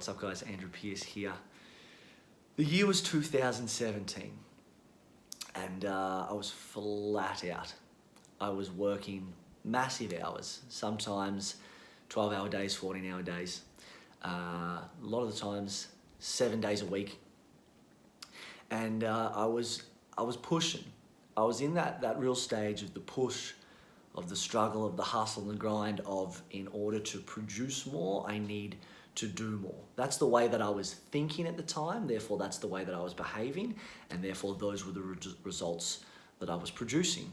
What's up guys, Andrew Pierce here. The year was 2017 and I was flat out. I was working massive hours, sometimes 12-hour days, 14-hour days. A lot of the times 7 days a week. And I was pushing. I was in that real stage of the push, of the struggle, of the hustle and the grind of, in order to produce more, I need to do more. That's the way that I was thinking at the time, therefore that's the way that I was behaving, and therefore those were the results that I was producing.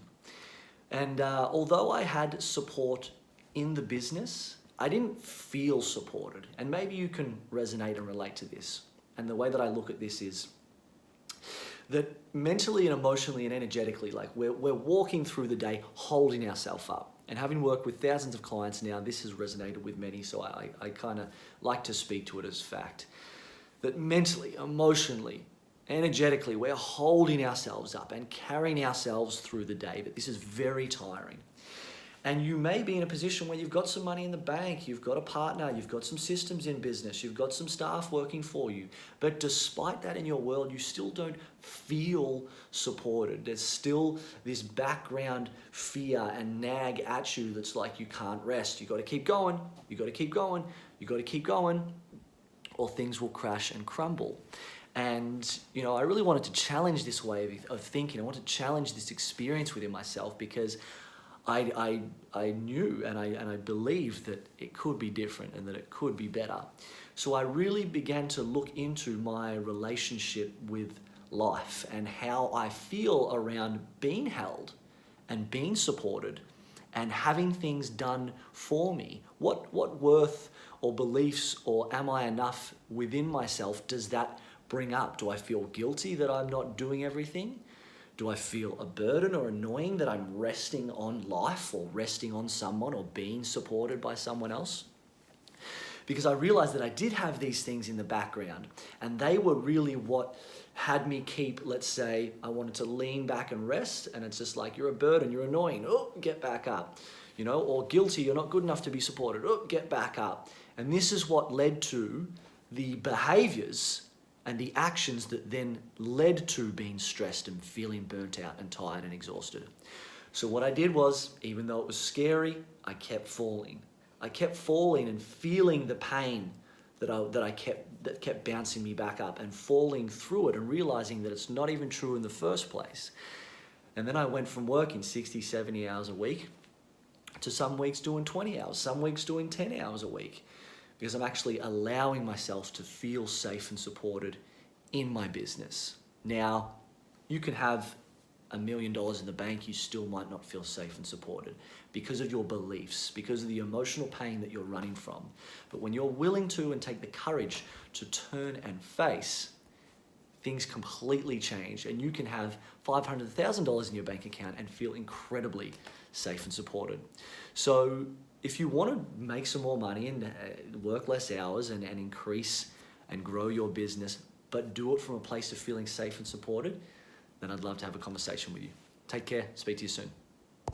And although I had support in the business, I didn't feel supported. And maybe you can resonate and relate to this. And the way that I look at this is that mentally and emotionally and energetically, like we're walking through the day holding ourselves up. And having worked with thousands of clients now, this has resonated with many, so I kind of like to speak to it as fact. That mentally, emotionally, energetically, we're holding ourselves up and carrying ourselves through the day, but this is very tiring. And you may be in a position where you've got some money in the bank, you've got a partner, you've got some systems in business, you've got some staff working for you. But despite that in your world, you still don't feel supported. There's still this background fear and nag at you that's like, you can't rest. You got to keep going, you got to keep going, you got to keep going, or things will crash and crumble. And, you know, I really wanted to challenge this way of thinking. I wanted to challenge this experience within myself because I knew and I believed that it could be different and that it could be better. So I really began to look into my relationship with life and how I feel around being held and being supported and having things done for me. What worth or beliefs or am I enough within myself does that bring up? Do I feel guilty that I'm not doing everything? Do I feel a burden or annoying that I'm resting on life or resting on someone or being supported by someone else? Because I realized that I did have these things in the background and they were really what had me keep, let's say, I wanted to lean back and rest and it's just like, you're a burden, you're annoying, oh, get back up. You know, or guilty, you're not good enough to be supported, oh, get back up. And this is what led to the behaviors and the actions that then led to being stressed and feeling burnt out and tired and exhausted. So what I did was, even though it was scary, I kept falling. I kept falling and feeling the pain that kept bouncing me back up and falling through it and realizing that it's not even true in the first place. And then I went from working 60, 70 hours a week to some weeks doing 20 hours, some weeks doing 10 hours a week. Because I'm actually allowing myself to feel safe and supported in my business. Now, you can have $1 million in the bank, you still might not feel safe and supported because of your beliefs, because of the emotional pain that you're running from. But when you're willing to and take the courage to turn and face, things completely change and you can have $500,000 in your bank account and feel incredibly safe and supported. So if you want to make some more money and work less hours and increase and grow your business, but do it from a place of feeling safe and supported, then I'd love to have a conversation with you. Take care. Speak to you soon.